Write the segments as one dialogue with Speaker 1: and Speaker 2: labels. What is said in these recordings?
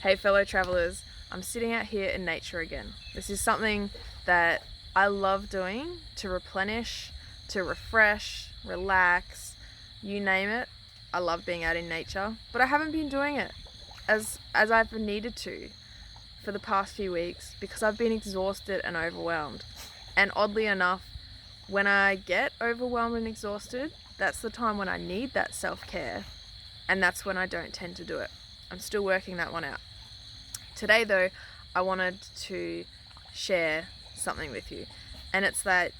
Speaker 1: Hey fellow travellers, I'm sitting out here in nature again. This is something that I love doing to replenish, to refresh, relax, you name it. I love being out in nature, but I haven't been doing it as I've needed to for the past few weeks because I've been exhausted and overwhelmed. And oddly enough, when I get overwhelmed and exhausted, that's the time when I need that self-care, and that's when I don't tend to do it. I'm still working that one out. Today though, I wanted to share something with you, and it's that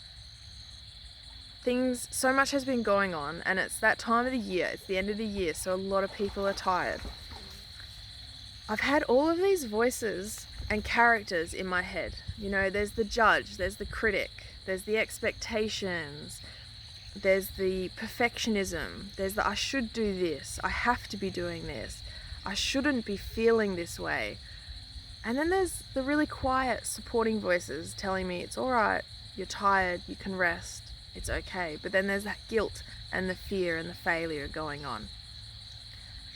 Speaker 1: so much has been going on, and it's that time of the year, it's the end of the year, so a lot of people are tired. I've had all of these voices and characters in my head. You know, there's the judge, there's the critic, there's the expectations, there's the perfectionism, there's the I should do this, I have to be doing this, I shouldn't be feeling this way. And then there's the really quiet supporting voices telling me it's alright, you're tired, you can rest, it's okay. But then there's that guilt and the fear and the failure going on.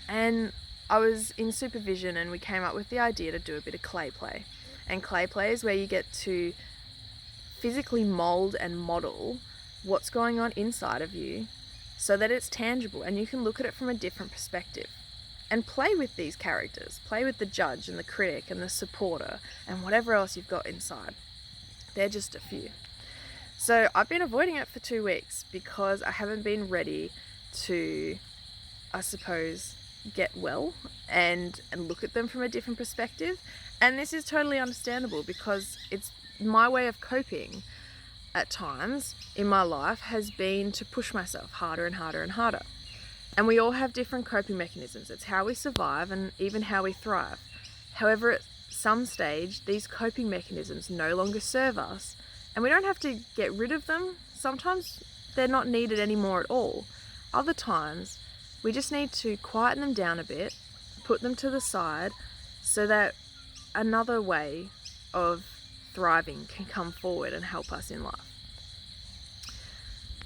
Speaker 1: And I was in supervision and we came up with the idea to do a bit of clay play. And clay play is where you get to physically mold and model what's going on inside of you so that it's tangible and you can look at it from a different perspective. And play with these characters, play with the judge and the critic and the supporter and whatever else you've got inside. They're just a few. So I've been avoiding it for 2 weeks because I haven't been ready to, I suppose, get well and look at them from a different perspective. And this is totally understandable because it's my way of coping at times in my life has been to push myself harder and harder and harder. And we all have different coping mechanisms. It's how we survive and even how we thrive. However, at some stage, these coping mechanisms no longer serve us, and we don't have to get rid of them. Sometimes they're not needed anymore at all. Other times, we just need to quieten them down a bit, put them to the side, so that another way of thriving can come forward and help us in life.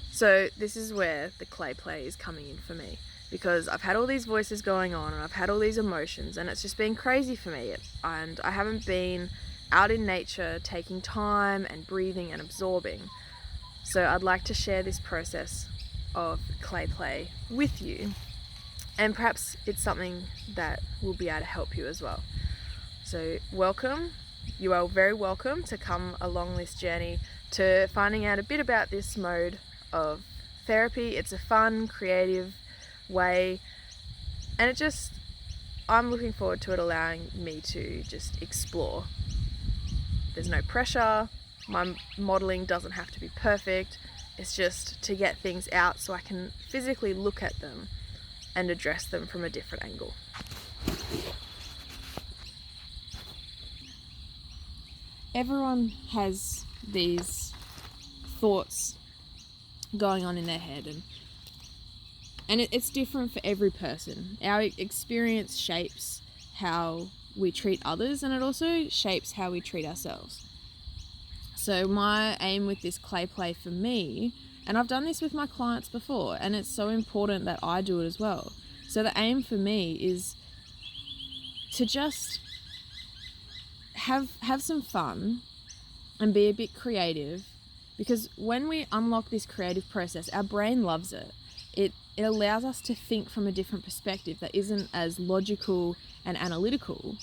Speaker 1: So this is where the clay play is coming in for me, because I've had all these voices going on and I've had all these emotions and it's just been crazy for me, and I haven't been out in nature taking time and breathing and absorbing. So I'd like to share this process of clay play with you, and perhaps it's something that will be able to help you as well. So welcome, you are very welcome to come along this journey to finding out a bit about this mode of therapy. It's a fun, creative way, and I'm looking forward to it allowing me to just explore. There's no pressure, my modeling doesn't have to be perfect, it's just to get things out so I can physically look at them and address them from a different angle. Everyone has these thoughts going on in their head, and it's different for every person. Our experience shapes how we treat others, and it also shapes how we treat ourselves. So my aim with this clay play for me, and I've done this with my clients before, and it's so important that I do it as well. So the aim for me is to just have some fun and be a bit creative, because when we unlock this creative process, our brain loves it. It allows us to think from a different perspective that isn't as logical and analytical,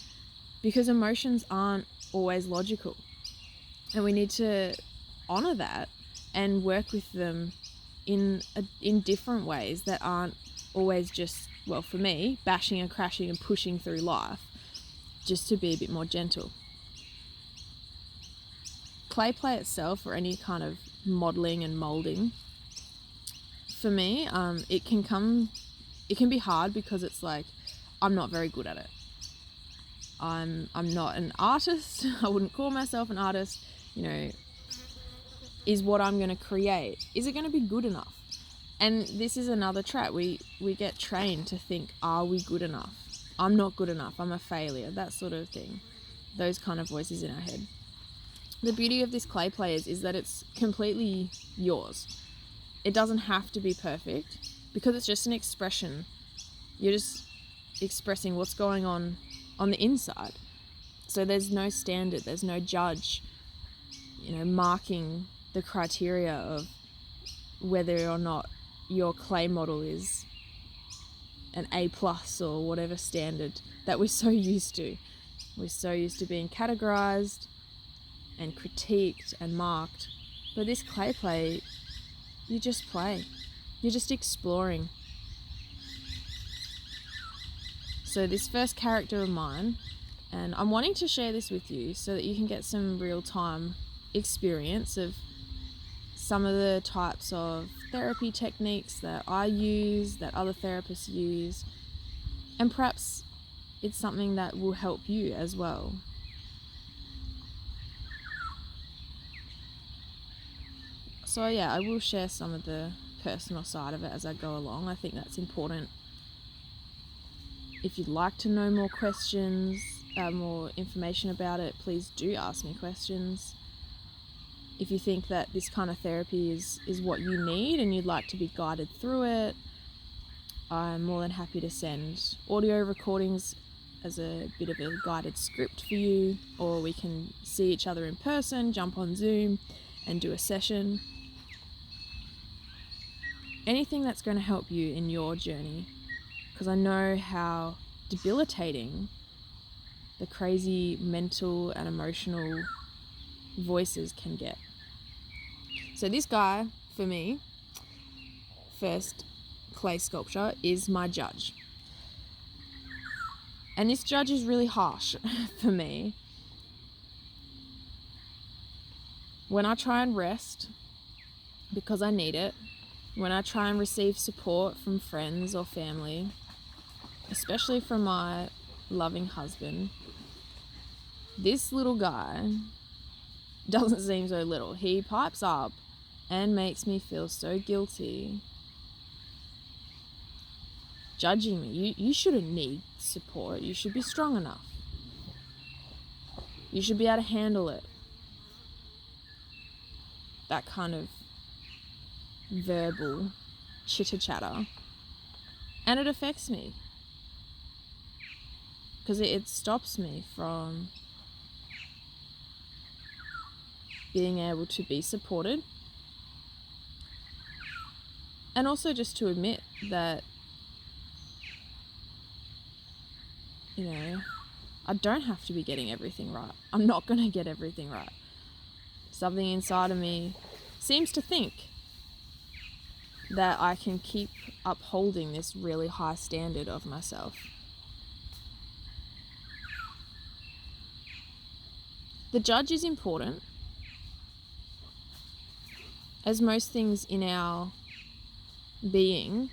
Speaker 1: because emotions aren't always logical. And we need to honor that and work with them in different ways that aren't always just, well, for me, bashing and crashing and pushing through life, just to be a bit more gentle. Clay play itself, or any kind of modeling and molding, for me, it can be hard because it's like, I'm not very good at it. I'm not an artist. I wouldn't call myself an artist. You know, is what I'm going to create, is it going to be good enough? And this is another trap. We get trained to think, are we good enough? I'm not good enough. I'm a failure. That sort of thing. Those kind of voices in our head. The beauty of this clay play is that it's completely yours. It doesn't have to be perfect because it's just an expression. You're just expressing what's going on on the inside. So there's no standard, there's no judge, marking the criteria of whether or not your clay model is an A+ or whatever standard that we're so used to. We're so used to being categorized and critiqued and marked. But this clay play, you just play. You're just exploring. So this first character of mine, and I'm wanting to share this with you so that you can get some real-time experience of some of the types of therapy techniques that I use, that other therapists use, and perhaps it's something that will help you as well. So yeah, I will share some of the personal side of it as I go along. I think that's important. If you'd like to know more questions, more information about it, please do ask me questions. If you think that this kind of therapy is what you need and you'd like to be guided through it, I'm more than happy to send audio recordings as a bit of a guided script for you, or we can see each other in person, jump on Zoom and do a session. Anything that's going to help you in your journey, because I know how debilitating the crazy mental and emotional voices can get. So this guy, for me, first clay sculpture, is my judge. And this judge is really harsh for me. When I try and rest, because I need it, when I try and receive support from friends or family, especially from my loving husband, this little guy doesn't seem so little. He pipes up and makes me feel so guilty, judging me. You shouldn't need support. You should be strong enough. You should be able to handle it. That kind of verbal chitter-chatter. And it affects me, because it stops me from being able to be supported, and also just to admit that, I don't have to be getting everything right. I'm not going to get everything right. Something inside of me seems to think that I can keep upholding this really high standard of myself. The judge is important, as most things in our being,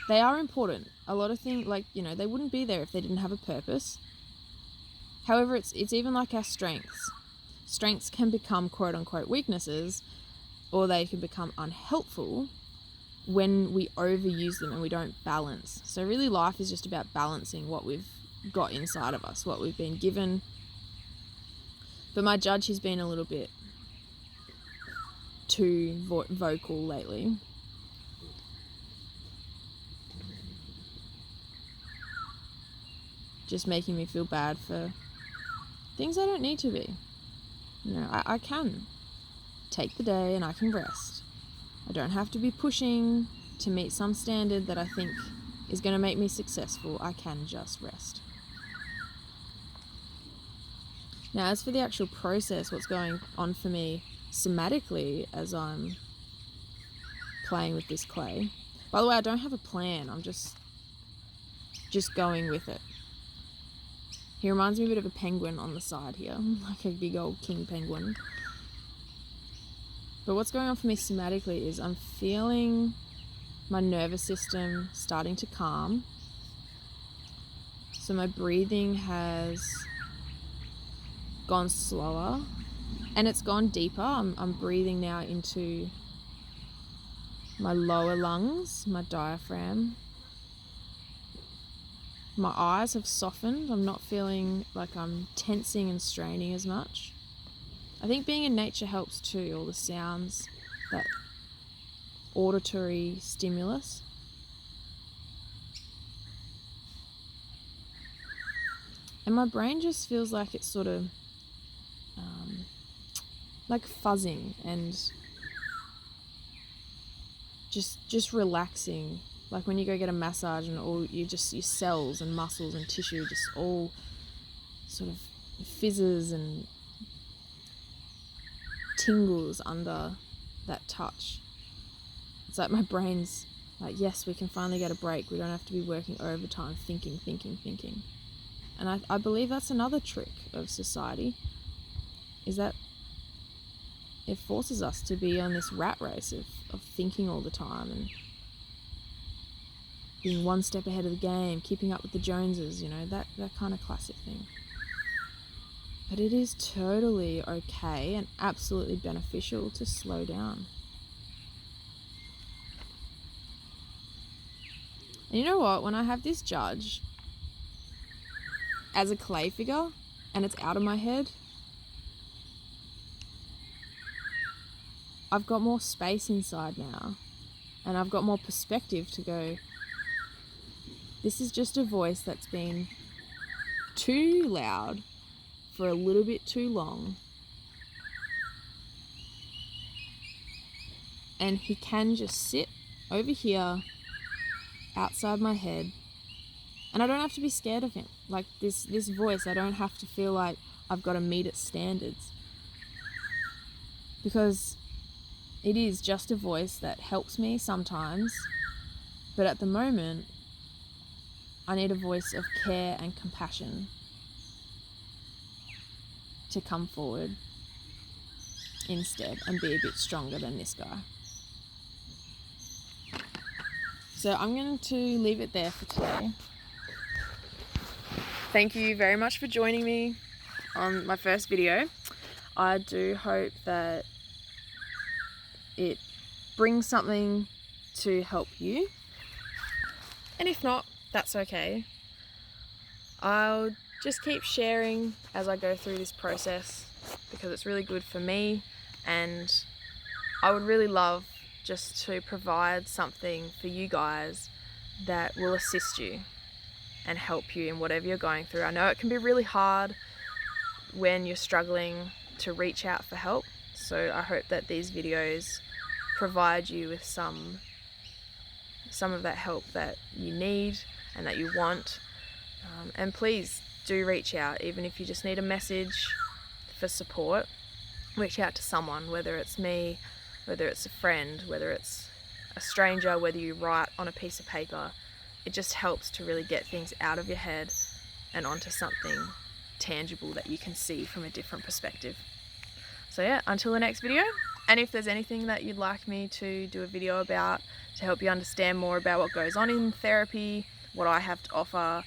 Speaker 1: they are important. A lot of things, they wouldn't be there if they didn't have a purpose. However, it's even like our strengths. Strengths can become quote unquote weaknesses, or they can become unhelpful when we overuse them and we don't balance. So really life is just about balancing what we've got inside of us, what we've been given. But my judge has been a little bit too vocal lately. Just making me feel bad for things I don't need to be. I can take the day and I can rest. I don't have to be pushing to meet some standard that I think is going to make me successful. I can just rest. Now, as for the actual process, what's going on for me somatically as I'm playing with this clay. By the way, I don't have a plan. I'm just going with it. He reminds me a bit of a penguin on the side here, like a big old king penguin. But what's going on for me somatically is I'm feeling my nervous system starting to calm. So my breathing has gone slower and it's gone deeper. I'm breathing now into my lower lungs, my diaphragm. My eyes have softened. I'm not feeling like I'm tensing and straining as much. I think being in nature helps too, all the sounds, that auditory stimulus. And my brain just feels like it's sort of like fuzzing and just relaxing, like when you go get a massage and all your cells and muscles and tissue just all sort of fizzes and tingles under that touch. It's like my brain's like, yes, we can finally get a break. We don't have to be working overtime thinking. And I believe that's another trick of society, is that it forces us to be on this rat race of thinking all the time and being one step ahead of the game, keeping up with the Joneses, that kind of classic thing. But it is totally okay and absolutely beneficial to slow down. And you know what? When I have this judge as a clay figure and it's out of my head, I've got more space inside now, and I've got more perspective to go, this is just a voice that's been too loud for a little bit too long, and he can just sit over here outside my head, and I don't have to be scared of him. Like this voice, I don't have to feel like I've got to meet its standards, because it is just a voice that helps me sometimes, but at the moment I need a voice of care and compassion to come forward instead and be a bit stronger than this guy. So I'm going to leave it there for today. Thank you very much for joining me on my first video. I do hope that it brings something to help you, and if not, that's okay. I'll just keep sharing as I go through this process, because it's really good for me, and I would really love just to provide something for you guys that will assist you and help you in whatever you're going through. I know it can be really hard when you're struggling to reach out for help, so I hope that these videos provide you with some of that help that you need and that you want. And please do reach out, even if you just need a message for support. Reach out to someone, whether it's me, whether it's a friend, whether it's a stranger, whether you write on a piece of paper. It just helps to really get things out of your head and onto something tangible that you can see from a different perspective. So yeah, until the next video. And if there's anything that you'd like me to do a video about to help you understand more about what goes on in therapy, what I have to offer,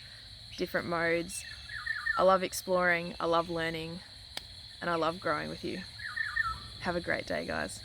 Speaker 1: different modes, I love exploring, I love learning, and I love growing with you. Have a great day, guys.